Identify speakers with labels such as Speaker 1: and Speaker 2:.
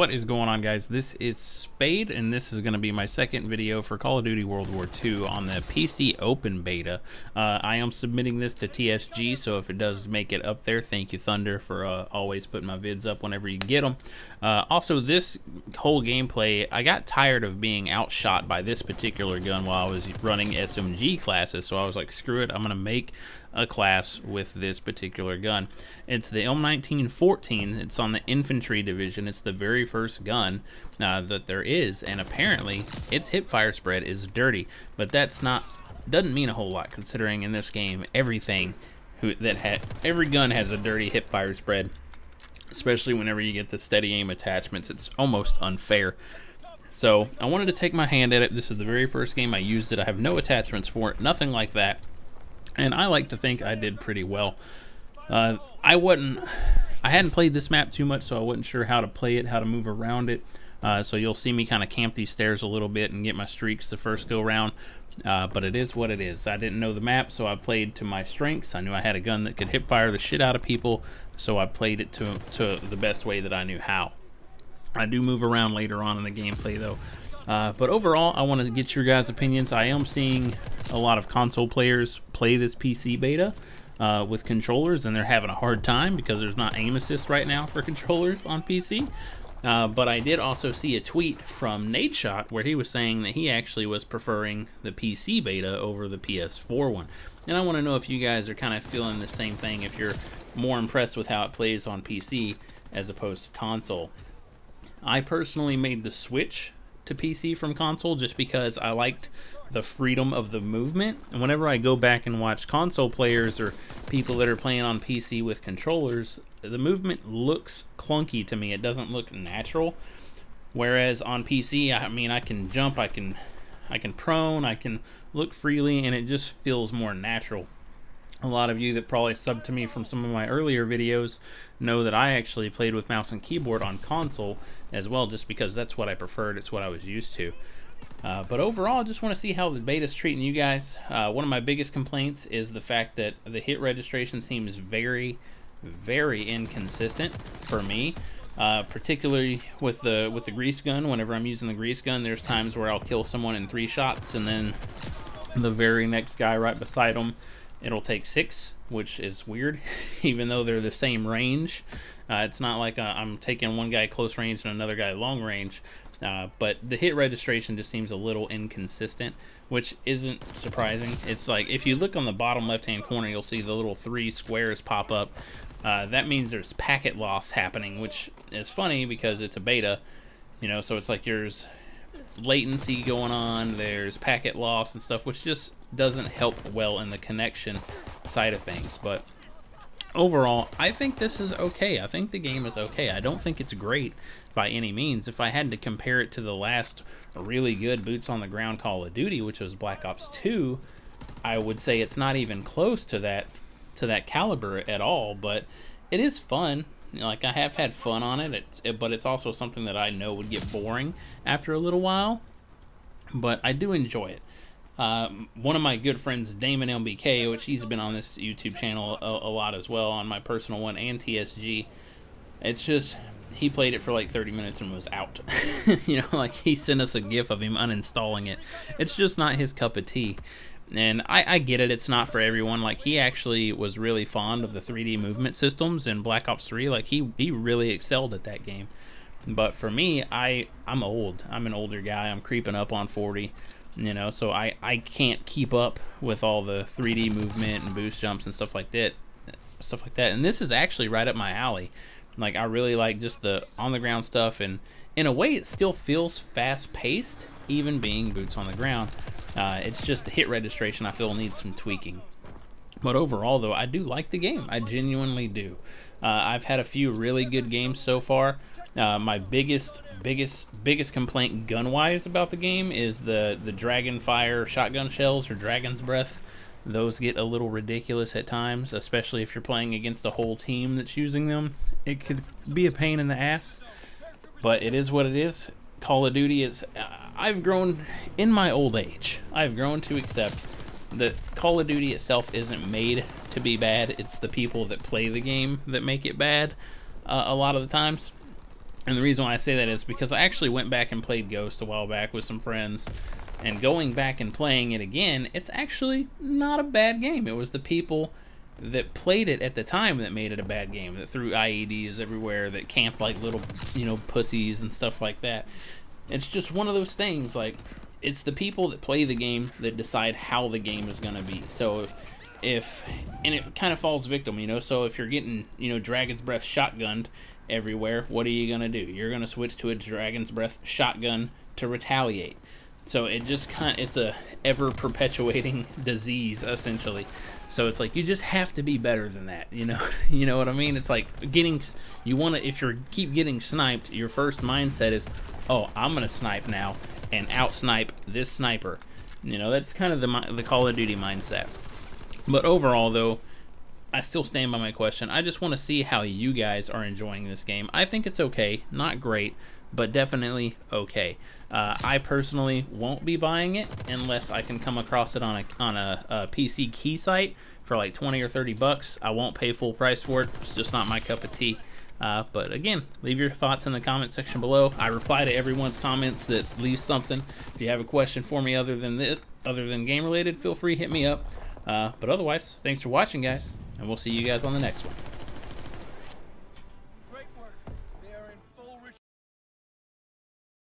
Speaker 1: What is going on, guys? This is Spade, and this is going to be my second video for Call of Duty World War II on the PC Open Beta. I am submitting this to TSG, so if it does make it up there, thank you, Thunder, for always putting my vids up whenever you get them. Also, this whole gameplay, I got tired of being outshot by this particular gun while I was running SMG classes, so I was like, screw it, I'm going to make a class with this particular gun. It's the M1914. It's on the infantry division. It's the very first gun that there is, and apparently its hipfire spread is dirty, but that's not, doesn't mean a whole lot, considering in this game every gun has a dirty hipfire spread, especially whenever you get the steady aim attachments. It's almost unfair. So I wanted to take my hand at it. This is the very first game I used it. I have no attachments for it, nothing like that. And I like to think I did pretty well. I hadn't played this map too much, so I wasn't sure how to play it, how to move around it. So you'll see me kind of camp these stairs a little bit and get my streaks the first go round. But it is what it is. I didn't know the map, so I played to my strengths. I knew I had a gun that could hip fire the shit out of people, so I played it to the best way that I knew how. I do move around later on in the gameplay, though. But overall, I want to get your guys' opinions. I am seeing a lot of console players play this PC beta with controllers, and they're having a hard time because there's not aim assist right now for controllers on PC. But I did also see a tweet from Nadeshot where he was saying that he actually was preferring the PC beta over the PS4 one. And I want to know if you guys are kind of feeling the same thing, if you're more impressed with how it plays on PC as opposed to console. I personally made the switch to PC from console just because I liked the freedom of the movement, and whenever I go back and watch console players or people that are playing on PC with controllers, the movement looks clunky to me. It doesn't look natural, whereas on PC, I mean, I can jump, I can prone, I can look freely, and it just feels more natural. A lot of you that probably subbed to me from some of my earlier videos know that I actually played with mouse and keyboard on console as well, just because that's what I preferred. It's what I was used to. But overall, I just want to see how the beta's treating you guys. One of my biggest complaints is the fact that the hit registration seems very, very inconsistent for me. Particularly with the grease gun. Whenever I'm using the grease gun, there's times where I'll kill someone in 3 shots, and then the very next guy right beside them, it'll take 6, which is weird, even though they're the same range. It's not like I'm taking one guy close range and another guy long range, but the hit registration just seems a little inconsistent, which isn't surprising. It's like, if you look on the bottom left-hand corner, you'll see the little 3 squares pop up. That means there's packet loss happening, which is funny because it's a beta, you know, so it's like there's latency going on, there's packet loss and stuff, which just doesn't help well in the connection side of things. But overall, I think this is okay. I think the game is okay. I don't think it's great by any means. If I had to compare it to the last really good boots on the ground Call of Duty, which was Black Ops 2, I would say it's not even close to that caliber at all. But it is fun. You know, like, I have had fun on it. But it's also something that I know would get boring after a little while. But I do enjoy it. One of my good friends, Damon LBK, which he's been on this YouTube channel a lot as well, on my personal one and TSG, it's just, he played it for like 30 minutes and was out. You know, like, he sent us a gif of him uninstalling it. It's just not his cup of tea. And I get it, it's not for everyone. Like, he actually was really fond of the 3D movement systems in Black Ops 3. Like, he really excelled at that game. But for me, I'm old. I'm an older guy. I'm creeping up on 40. You know, so I can't keep up with all the 3D movement and boost jumps and stuff like that. And this is actually right up my alley. Like, I really like just the on-the-ground stuff, and in a way, it still feels fast-paced, even being boots on the ground. It's just the hit registration I feel needs some tweaking. But overall, though, I do like the game. I genuinely do. I've had a few really good games so far. My biggest complaint gun-wise about the game is the Dragon Fire shotgun shells, or Dragon's Breath. Those get a little ridiculous at times, especially if you're playing against a whole team that's using them. It could be a pain in the ass, but it is what it is. Call of Duty is... I've grown, in my old age, I've grown to accept that Call of Duty itself isn't made to be bad. It's the people that play the game that make it bad a lot of the times. And the reason why I say that is because I actually went back and played Ghost a while back with some friends, and going back and playing it again, it's actually not a bad game. It was the people that played it at the time that made it a bad game, that threw IEDs everywhere, that camped like little, you know, pussies and stuff like that. It's just one of those things, like, it's the people that play the game that decide how the game is going to be. So and it kind of falls victim, you know, so if you're getting, you know, Dragon's Breath shotgunned everywhere, what are you going to do? You're going to switch to a Dragon's Breath shotgun to retaliate. So it just it's a ever perpetuating disease, essentially. So it's like, you just have to be better than that, you know. You know what I mean? It's like if you keep getting sniped, your first mindset is, oh, I'm gonna snipe now and out snipe this sniper. You know, that's kind of the Call of Duty mindset. But overall, though, I still stand by my question. I just want to see how you guys are enjoying this game. I think it's okay, not great, but definitely okay. I personally won't be buying it unless I can come across it on a PC key site for like 20 or 30 bucks. I won't pay full price for it. It's just not my cup of tea. But again, leave your thoughts in the comment section below. I reply to everyone's comments that leaves something. If you have a question for me other than game related, feel free to hit me up. But otherwise, thanks for watching, guys, and we'll see you guys on the next one.